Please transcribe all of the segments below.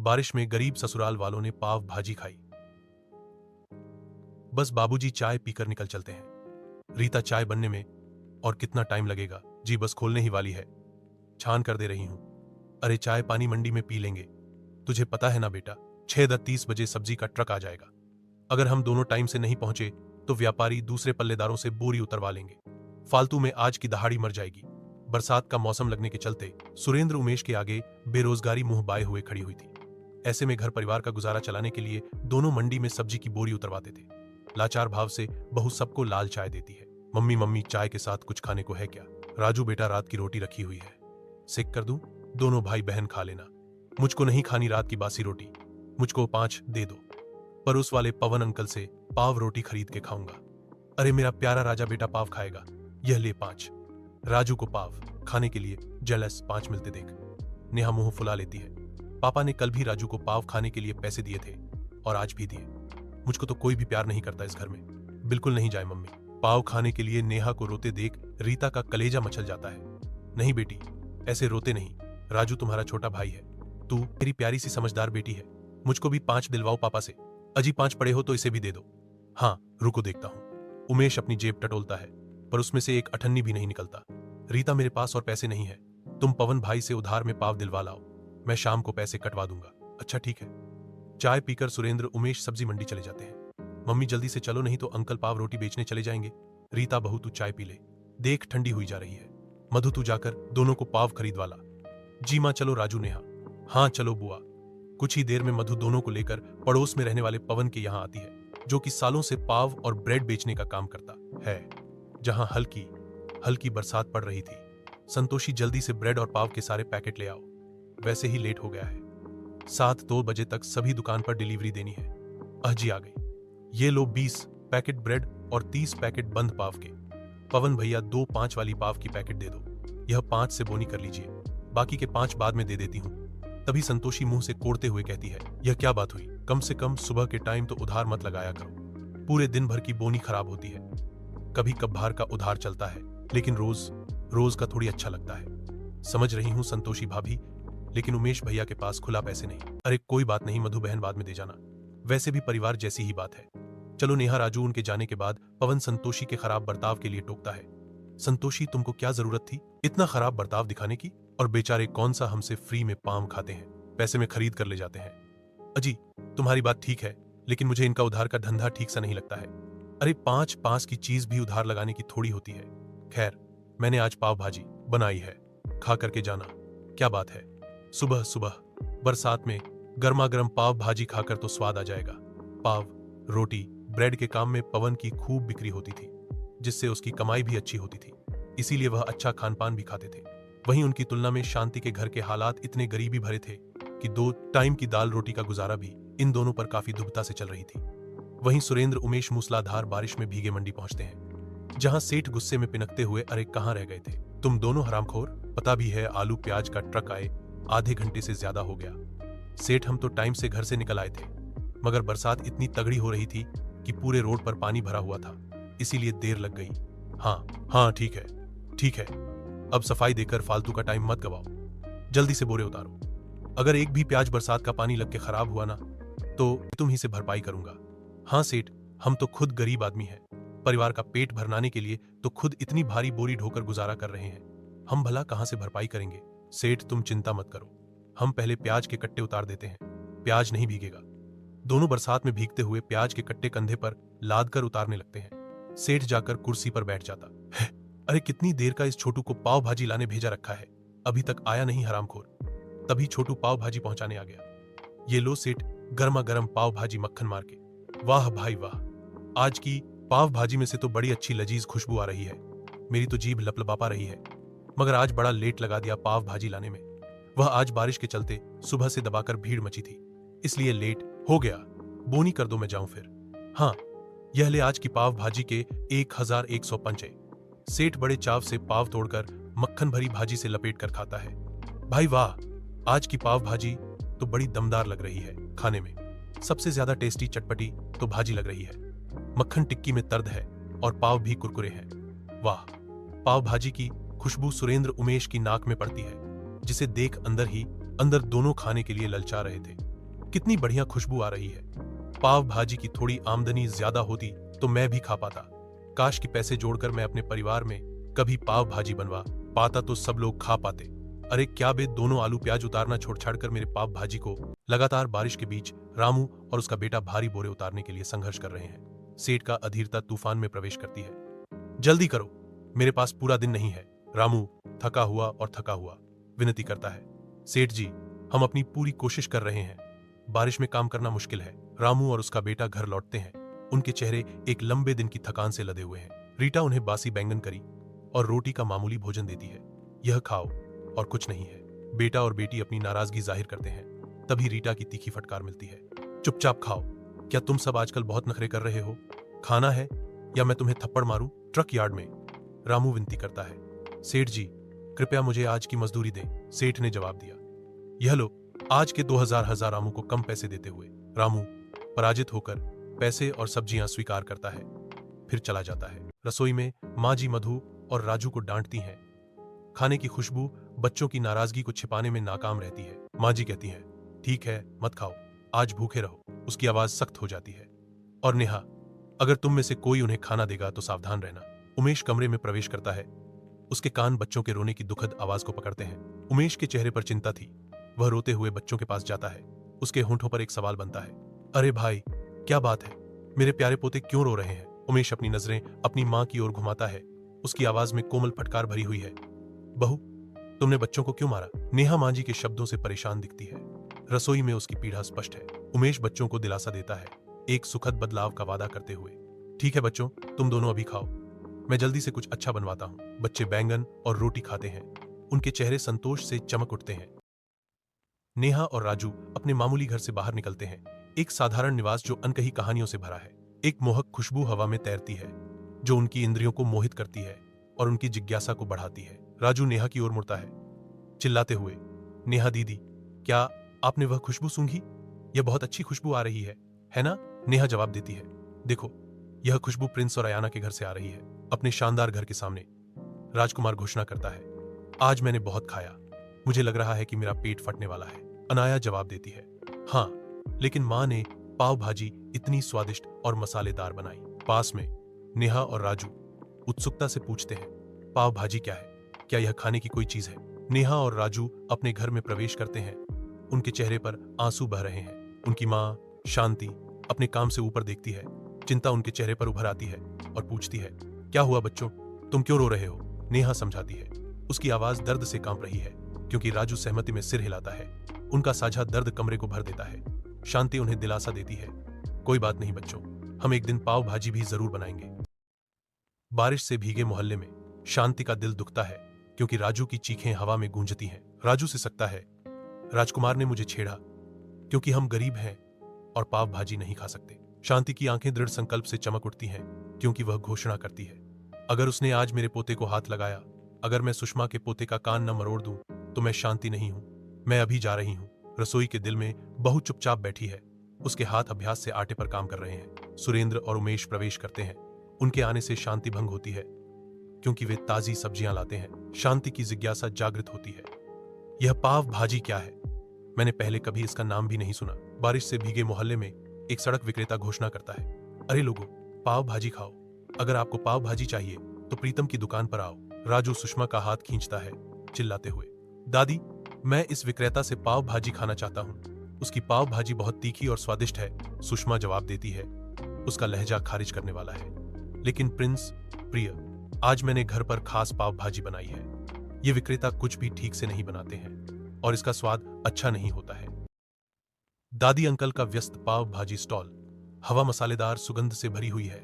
बारिश में गरीब ससुराल वालों ने पाव भाजी खाई। बस बाबूजी चाय पीकर निकल चलते हैं। रीता चाय बनने में और कितना टाइम लगेगा? जी बस खोलने ही वाली है, छान कर दे रही हूं। अरे चाय पानी मंडी में पी लेंगे, तुझे पता है ना बेटा, 6:30 बजे सब्जी का ट्रक आ जाएगा। अगर हम दोनों टाइम से नहीं पहुंचे तो व्यापारी दूसरे पल्लेदारों से बोरी उतरवा लेंगे। फालतू में आज की दहाड़ी मर जाएगी। बरसात का मौसम लगने के चलते सुरेंद्र उमेश के आगे बेरोजगारी मुंह बाए हुए खड़ी हुई थी। ऐसे में घर परिवार का गुजारा चलाने के लिए दोनों मंडी में सब्जी की बोरी उतरवाते थे। लाचार भाव से बहू सबको लाल चाय देती है। मम्मी मम्मी चाय के साथ कुछ खाने को है क्या? राजू बेटा रात की रोटी रखी हुई है, सेक कर दूं? दोनों भाई बहन खा लेना। मुझको नहीं खानी रात की बासी रोटी, मुझको 5 दे दो। पर उस वाले पवन अंकल से पाव रोटी खरीद के खाऊंगा। अरे मेरा प्यारा राजा बेटा पाव खाएगा, यह ले 5। राजू को पाव खाने के लिए जेलस 5 मिलते देख नेहा मुंह फुला लेती है। पापा ने कल भी राजू को पाव खाने के लिए पैसे दिए थे और आज भी दिए। मुझको तो कोई भी प्यार नहीं करता इस घर में, बिल्कुल नहीं जाए मम्मी। पाव खाने के लिए नेहा को रोते देख रीता का कलेजा मचल जाता है। नहीं बेटी, ऐसे रोते नहीं, राजू तुम्हारा छोटा भाई है, तू मेरी प्यारी सी समझदार बेटी है। मुझको भी 5 दिलवाओ पापा से। अजी 5 पड़े हो तो इसे भी दे दो। हाँ रुको देखता हूं। उमेश अपनी जेब टटोलता है पर उसमें से एक अठन्नी भी नहीं निकलता। रीता मेरे पास और पैसे नहीं है, तुम पवन भाई से उधार में पाव दिलवा लाओ, मैं शाम को पैसे कटवा दूंगा। अच्छा ठीक है। चाय पीकर सुरेंद्र उमेश सब्जी मंडी चले जाते हैं। मम्मी जल्दी से चलो नहीं तो अंकल पाव रोटी बेचने चले जाएंगे। रीता बहू तू चाय पी ले, देख ठंडी हुई जा रही है। मधु तू जाकर दोनों को पाव खरीदवा ला। जी मां चलो राजू नेहा। हाँ चलो बुआ। कुछ ही देर में मधु दोनों को लेकर पड़ोस में रहने वाले पवन के यहाँ आती है, जो कि सालों से पाव और ब्रेड बेचने का काम करता है। जहां हल्की हल्की बरसात पड़ रही थी। संतोषी जल्दी से ब्रेड और पाव के सारे पैकेट ले आओ, वैसे ही लेट हो गया है। 7-2 बजे तक सभी दुकान पर डिलीवरी देनी है। अजी आ गई। ये लो 20 पैकेट ब्रेड और 30 पैकेट बंद पाव के। पवन भैया 2 5 वाली पाव की पैकेट दे दो, यह 5 से बोनी कर लीजिए, बाकी के 5 बाद में दे देती हूँ। तभी संतोषी मुंह से कोड़ते हुए कहती है, यह क्या बात हुई? कम से कम सुबह के टाइम तो उधार मत लगाया करो, पूरे दिन भर की बोनी खराब होती है। कभी कभार का उधार चलता है, लेकिन रोज का थोड़ी अच्छा लगता है। समझ रही हूँ संतोषी भाभी, लेकिन उमेश भैया के पास खुला पैसे नहीं। अरे कोई बात नहीं मधु बहन, बाद में दे जाना, वैसे भी परिवार जैसी ही बात है। चलो नेहा। राजू उनके जाने के बाद पवन संतोषी के खराब बर्ताव के लिए टोकता है। संतोषी तुमको क्या जरूरत थी इतना खराब बर्ताव दिखाने की? और बेचारे कौन सा हमसे फ्री में पाम खाते हैं, पैसे में खरीद कर ले जाते हैं। अजी तुम्हारी बात ठीक है, लेकिन मुझे इनका उधार का धंधा ठीक सा नहीं लगता है। अरे 5 की चीज भी उधार लगाने की थोड़ी होती है। खैर मैंने आज पाव भाजी बनाई है, खा करके जाना। क्या बात है, सुबह सुबह बरसात में गर्मा गर्म पाव भाजी खाकर तो स्वाद आ जाएगा। पाव रोटी ब्रेड के काम में पवन की खूब बिक्री होती थी, जिससे उसकी कमाई भी अच्छी होती थी, इसीलिए वह अच्छा खान पान भी खाते थे। वहीं उनकी तुलना में शांति के घर के हालात इतने गरीबी भरे थे कि 2 टाइम की दाल रोटी का गुजारा भी इन दोनों पर काफी दुबता से चल रही थी। वहीं सुरेंद्र उमेश मूसलाधार बारिश में भीगे मंडी पहुंचते हैं, जहां सेठ गुस्से में पिनकते हुए, अरे कहां रह गए थे तुम दोनों हरामखोर? पता भी है आलू प्याज का ट्रक आए आधे घंटे से ज्यादा हो गया। सेठ हम तो टाइम से घर से निकल आए थे, मगर बरसात इतनी तगड़ी हो रही थी कि पूरे रोड पर पानी भरा हुआ था, इसीलिए देर लग गई। हाँ ठीक है ठीक है, अब सफाई देकर फालतू का टाइम मत गवाओ, जल्दी से बोरे उतारो। अगर एक भी प्याज बरसात का पानी लग के खराब हुआ ना तो तुम ही से भरपाई करूंगा। हाँ सेठ, हम तो खुद गरीब आदमी हैं, परिवार का पेट भरनाने के लिए तो खुद इतनी भारी बोरी ढोकर गुजारा कर रहे हैं, हम भला कहां से भरपाई करेंगे? सेठ तुम चिंता मत करो, हम पहले प्याज के कट्टे उतार देते हैं, प्याज नहीं भीगेगा। दोनों बरसात में भीगते हुए प्याज के कट्टे कंधे पर लाद कर उतारने लगते हैं। सेठ जाकर कुर्सी पर बैठ जाता है। अरे कितनी देर का इस छोटू को पाव भाजी लाने भेजा रखा है, अभी तक आया नहीं हरामखोर। तभी छोटू पाव भाजी पहुंचाने आ गया। ये लो सेठ, गर्मा गर्म पाव भाजी मक्खन मार के। वाह भाई वाह, आज की पाव भाजी में से तो बड़ी अच्छी लजीज खुशबू आ रही है, मेरी तो जीभ लपलपापा रही है। मगर आज बड़ा लेट लगा दिया पाव भाजी लाने में। वह आज बारिश के चलते सुबह से दबाकर भीड़ मची थी, इसलिए लेट हो गया। बोनी कर दो, मैं जाऊं फिर। हाँ यह ले आज की पाव भाजी के 1100 पंचे। सेठ बड़े चाव से पाव तोड़कर मक्खन भरी भाजी से लपेट कर खाता है। भाई वाह, आज की पाव भाजी तो बड़ी दमदार लग रही है खाने में। सबसे ज्यादा टेस्टी चटपटी तो भाजी लग रही है, मक्खन टिक्की में तर्द है और पाव भी कुरकुरे हैं। वाह, पाव भाजी की खुशबू सुरेंद्र उमेश की नाक में पड़ती है, जिसे देख अंदर ही अंदर दोनों खाने के लिए ललचा रहे थे। कितनी बढ़िया खुशबू आ रही है। पाव भाजी की थोड़ी आमदनी ज्यादा होती तो मैं भी खा पाता। काश कि पैसे जोड़कर मैं अपने परिवार में कभी पाव भाजी बनवा पाता तो सब लोग खा पाते। अरे क्या बे, दोनों आलू प्याज उतारना छोड़ छाड़कर मेरे पाव भाजी को। लगातार बारिश के बीच रामू और उसका बेटा भारी बोरे उतारने के लिए संघर्ष कर रहे हैं। सेठ का अधीरता तूफान में प्रवेश करती है। जल्दी करो, मेरे पास पूरा दिन नहीं है। रामू थका हुआ विनती करता है। सेठ जी, हम अपनी पूरी कोशिश कर रहे हैं। बारिश में काम करना मुश्किल है। रामू और उसका बेटा घर लौटते हैं। उनके चेहरे एक लंबे दिन की थकान से लदे हुए हैं। रीटा उन्हें बासी बैंगन करी और रोटी का मामूली भोजन देती है। यह खाओ और कुछ नहीं है। बेटा और बेटी अपनी नाराजगी जाहिर करते हैं। तभी रीटा की तीखी फटकार मिलती है। चुपचाप खाओ। क्या तुम सब आजकल बहुत नखरे कर रहे हो? खाना है या मैं तुम्हें थप्पड़ मारूं ट्रक यार्ड में? रामू विनती करता है। सेठ जी, कृपया मुझे आज की मजदूरी दें। सेठ ने जवाब दिया। यह लो, आज के 2000 रामू को कम पैसे देते हुए रामू पराजित होकर पैसे और सब्जियां स्वीकार करता है, फिर चला जाता है। रसोई में माँ जी मधु और राजू को डांटती हैं। खाने की खुशबू बच्चों की नाराजगी को छिपाने में नाकाम रहती है। माँ जी कहती हैं, ठीक है, मत खाओ, आज भूखे रहो। उसकी आवाज सख्त हो जाती है। और नेहा, अगर तुम में से कोई उन्हें खाना देगा तो सावधान रहना। उमेश कमरे में प्रवेश करता है। उसके कान बच्चों के रोने की दुखद आवाज को पकड़ते हैं। उमेश के चेहरे पर चिंता थी। वह रोते हुए बच्चों के पास जाता है। उसके होंठों पर एक सवाल बनता है। अरे भाई, क्या बात है? मेरे प्यारे पोते क्यों रो रहे हैं? उमेश अपनी नजरें अपनी मां की ओर घुमाता है। उसकी आवाज में कोमल फटकार भरी हुई है। बहू, तुमने बच्चों को क्यों मारा? नेहा मां जी के शब्दों से परेशान दिखती है। रसोई में उसकी पीड़ा स्पष्ट है। उमेश बच्चों को दिलासा देता है, एक सुखद बदलाव का वादा करते हुए। ठीक है बच्चों, तुम दोनों अभी खाओ, मैं जल्दी से कुछ अच्छा बनवाता हूं। बच्चे बैंगन और रोटी खाते हैं। उनके चेहरे संतोष से चमक उठते हैं। नेहा और राजू अपने मामूली घर से बाहर निकलते हैं। एक साधारण निवास जो अनकही कहानियों से भरा है। एक मोहक खुशबू हवा में तैरती है जो उनकी इंद्रियों को मोहित करती है और उनकी जिज्ञासा को बढ़ाती है। राजू नेहा की ओर मुड़ता है, चिल्लाते हुए, नेहा दीदी, क्या आपने वह खुशबू सूंघी? यह बहुत अच्छी खुशबू आ रही है ना? नेहा जवाब देती है, देखो, यह खुशबू प्रिंस और अयाना के घर से आ रही है, अपने शानदार घर के सामने। राजकुमार घोषणा करता है, आज मैंने बहुत खाया, मुझे लग रहा है कि मेरा पेट फटने वाला है। अनाया जवाब देती है, हाँ, लेकिन मां ने पाव भाजी इतनी स्वादिष्ट और मसालेदार बनाई। पास में नेहा और राजू उत्सुकता से पूछते हैं, पाव भाजी क्या है? क्या यह खाने की कोई चीज है? नेहा और राजू अपने घर में प्रवेश करते हैं। उनके चेहरे पर आंसू बह रहे हैं। उनकी मां शांति अपने काम से ऊपर देखती है। चिंता उनके चेहरे पर उभर आती है और पूछती है, क्या हुआ बच्चों, तुम क्यों रो रहे हो? नेहा समझाती है। उसकी आवाज दर्द से कांप रही है क्योंकि राजू सहमति में सिर हिलाता है। उनका साझा दर्द कमरे को भर देता है। शांति उन्हें दिलासा देती है, कोई बात नहीं बच्चों, हम एक दिन पाव भाजी भी जरूर बनाएंगे। बारिश से भीगे मोहल्ले में शांति का दिल दुखता है क्योंकि राजू की चीखें हवा में गूंजती हैं। राजू से सकता है, राजकुमार ने मुझे छेड़ा क्योंकि हम गरीब हैं और पाव भाजी नहीं खा सकते। शांति की आंखें दृढ़ संकल्प से चमक उठती हैं क्योंकि वह घोषणा करती है, अगर उसने आज मेरे पोते को हाथ लगाया, अगर मैं सुषमा के पोते का कान न मरोड़ दूं, तो मैं शांति नहीं हूं, मैं अभी जा रही हूं। रसोई के दिल में बहू चुपचाप बैठी है। उसके हाथ अभ्यास से आटे पर काम कर रहे हैं। सुरेंद्र और उमेश प्रवेश करते हैं। उनके आने से शांति भंग होती है क्योंकि वे ताजी सब्जियां लाते हैं। शांति की जिज्ञासा जागृत होती है, यह पाव भाजी क्या है? मैंने पहले कभी इसका नाम भी नहीं सुना। बारिश से भीगे मोहल्ले में एक सड़क विक्रेता घोषणा करता है, अरे लोगों, पाव भाजी खाओ, अगर आपको पाव भाजी चाहिए तो प्रीतम की दुकान पर आओ। राजू सुषमा का हाथ खींचता है चिल्लाते हुए, दादी, मैं इस विक्रेता से पाव भाजी खाना चाहता हूँ, उसकी पाव भाजी बहुत तीखी और स्वादिष्ट है। सुषमा जवाब देती है, उसका लहजा खारिज करने वाला है, लेकिन प्रिंस प्रिय, आज मैंने घर पर खास पाव भाजी बनाई है। ये विक्रेता कुछ भी ठीक से नहीं बनाते हैं और इसका स्वाद अच्छा नहीं होता है। दादी अंकल का व्यस्त पाव भाजी स्टॉल हवा मसालेदार सुगंध से भरी हुई है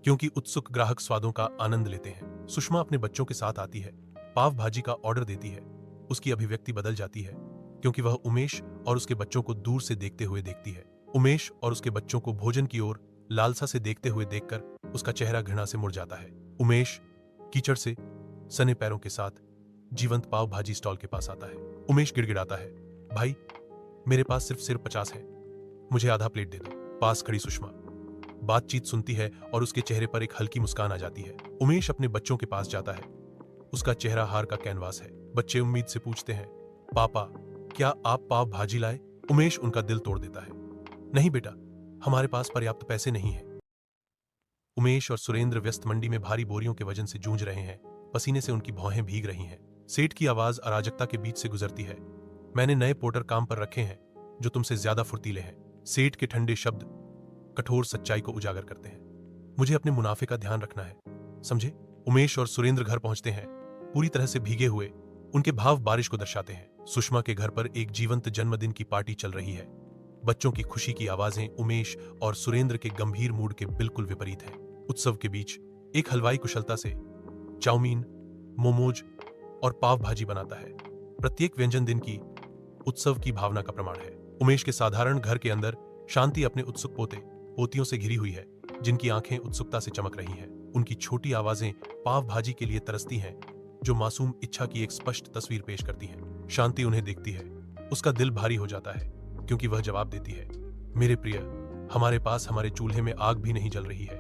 क्योंकि उत्सुक ग्राहक स्वादों का आनंद लेते हैं। सुषमा अपने बच्चों के साथ आती है, पाव भाजी का ऑर्डर देती है। उसकी अभिव्यक्ति बदल जाती है क्योंकि वह उमेश और उसके बच्चों को दूर से देखते हुए देखती है। उमेश और उसके बच्चों को भोजन की ओर लालसा से देखते हुए देखकर उसका चेहरा घृणा से मुड़ जाता है। उमेश कीचड़ से सने पैरों के साथ जीवंत पाव भाजी स्टॉल के पास आता है। उमेश गिड़गिड़ाता है, भाई, मेरे पास सिर्फ 50 है, मुझे आधा प्लेट दे दो। पास खड़ी सुषमा बातचीत सुनती है और उसके चेहरे पर एक हल्की मुस्कान आ जाती है। उमेश अपने बच्चों के पास जाता है। उसका चेहरा हार का कैनवास है। बच्चे उम्मीद से पूछते हैं, पापा, क्या आप पाव भाजी लाए? उमेश उनका दिल तोड़ देता है। नहीं बेटा, हमारे पास पर्याप्त पैसे नहीं है। उमेश और सुरेंद्र व्यस्त मंडी में भारी बोरियों के वजन से जूझ रहे हैं। पसीने से उनकी भौहें भीग रही हैं। सेठ की आवाज अराजकता के बीच से गुजरती है। मैंने नए पोर्टर काम पर रखे हैं जो तुमसे ज्यादा फुर्तीले हैं। सेठ के ठंडे शब्द कठोर सच्चाई को उजागर करते हैं। मुझे अपने मुनाफे का ध्यान रखना है, समझे? उमेश और सुरेंद्र घर पहुंचते हैं। पूरी तरह से भीगे हुए उनके भाव बारिश को दर्शाते हैं। सुषमा के घर पर एक जीवंत जन्मदिन की पार्टी चल रही है। बच्चों की खुशी की आवाजें उमेश और सुरेंद्र के गंभीर मूड के बिल्कुल विपरीत हैं। उत्सव के बीच एक हलवाई कुशलता से चाउमीन, मोमोज और पाव भाजी बनाता है। प्रत्येक व्यंजन दिन की उत्सव की भावना का प्रमाण है। उमेश के साधारण घर के अंदर शांति अपने उत्सुक पोते पोतियों से घिरी हुई है, जिनकी आंखें उत्सुकता से चमक रही हैं। उनकी छोटी आवाजें पाव भाजी के लिए तरसती हैं, जो मासूम इच्छा की एक स्पष्ट तस्वीर पेश करती हैं। शांति उन्हें देखती है, उसका दिल भारी हो जाता है, क्योंकि वह जवाब देती है, मेरे प्रिय, हमारे पास हमारे चूल्हे में आग भी नहीं जल रही है।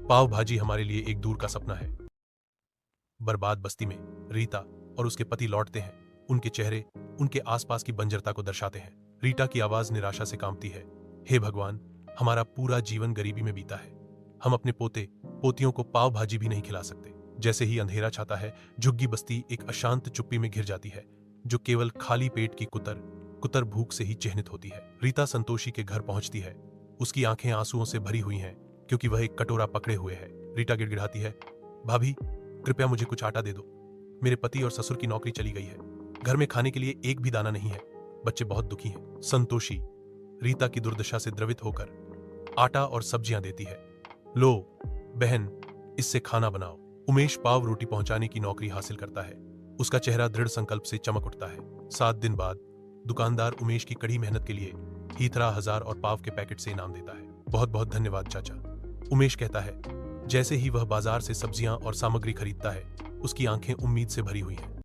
पाव भाजी हमारे लिए एक दूर का सपना है। बर्बाद बस्ती में रीता और उसके पति लौटते हैं। उनके चेहरे उनके आसपास की बंजरता को दर्शाते हैं। रीटा की आवाज निराशा से कांपती है, हे भगवान, हमारा पूरा जीवन गरीबी में बीता है। हम अपने पोते पोतियों को पाव भाजी भी नहीं खिला सकते। जैसे ही अंधेरा छाता है, झुग्गी बस्ती एक अशांत चुप्पी में घिर जाती है, जो केवल खाली पेट की कुतर भूख से ही चिह्नित होती है। रीता संतोषी के घर पहुंचती है। उसकी आंखें आंसुओं से भरी हुई हैं, क्योंकि वह एक कटोरा पकड़े हुए है। रीटा गिड़गिड़ाती है, भाभी, कृपया मुझे कुछ आटा दे दो। मेरे पति और ससुर की नौकरी चली गई है। घर में खाने के लिए एक भी दाना नहीं है। बच्चे बहुत दुखी हैं। संतोषी रीता की दुर्दशा से द्रवित होकर आटा और सब्जियां देती है। लो बहन, इससे खाना बनाओ। उमेश पाव रोटी पहुंचाने की नौकरी हासिल करता है। उसका चेहरा दृढ़ संकल्प से चमक उठता है। 7 दिन बाद दुकानदार उमेश की कड़ी मेहनत के लिए हीथरा 1000 और पाव के पैकेट से इनाम देता है। बहुत बहुत धन्यवाद चाचा, उमेश कहता है। जैसे ही वह बाजार से सब्जियां और सामग्री खरीदता है, उसकी आंखें उम्मीद से भरी हुई हैं।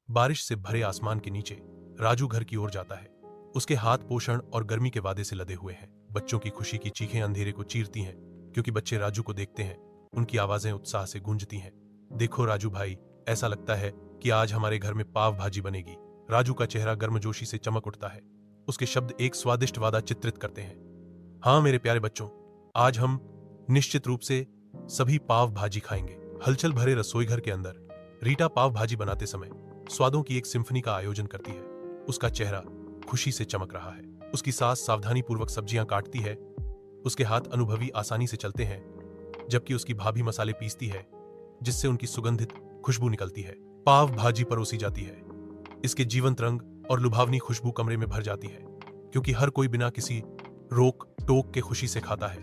बारिश से भरे आसमान के नीचे राजू घर की ओर जाता है। उसके हाथ पोषण और गर्मी के वादे से लदे हुए हैं। बच्चों की खुशी की चीखें अंधेरे को चीरती हैं, क्योंकि बच्चे राजू को देखते हैं। उनकी आवाजें उत्साह से गूंजती हैं। देखो राजू भाई, ऐसा लगता है कि आज हमारे घर में पाव भाजी बनेगी। राजू का चेहरा गर्मजोशी से चमक उठता है। उसके शब्द एक स्वादिष्ट वादा चित्रित करते हैं। हाँ मेरे प्यारे बच्चों, आज हम निश्चित रूप से सभी पाव भाजी खाएंगे। हलचल भरे रसोई घर के अंदर रीटा पाव भाजी बनाते समय स्वादों की एक सिम्फनी का आयोजन करती है। उसका चेहरा खुशी से चमक रहा है। उसकी सास सावधानी पूर्वक सब्जियां काटती है। उसके हाथ अनुभवी आसानी से चलते हैं, जबकि उसकी भाभी मसाले पीसती है, जिससे उनकी सुगंधित खुशबू निकलती है। पाव भाजी परोसी जाती है। इसके जीवंत रंग और लुभावनी खुशबू कमरे में भर जाती है, क्योंकि हर कोई बिना किसी रोक टोक के खुशी से खाता है।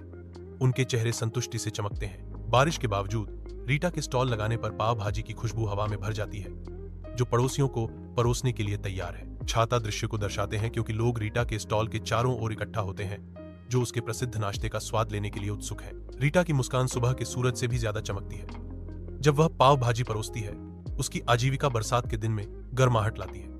उनके चेहरे संतुष्टि से चमकते हैं। बारिश के बावजूद रीटा के स्टॉल लगाने पर पाव भाजी की खुशबू हवा में भर जाती है, जो पड़ोसियों को परोसने के लिए तैयार है। छाता दृश्य को दर्शाते हैं, क्योंकि लोग रीटा के स्टॉल के चारों ओर इकट्ठा होते हैं, जो उसके प्रसिद्ध नाश्ते का स्वाद लेने के लिए उत्सुक है। रीटा की मुस्कान सुबह के सूरज से भी ज्यादा चमकती है। जब वह पाव भाजी परोसती है, उसकी आजीविका बरसात के दिन में गर्माहट लाती है।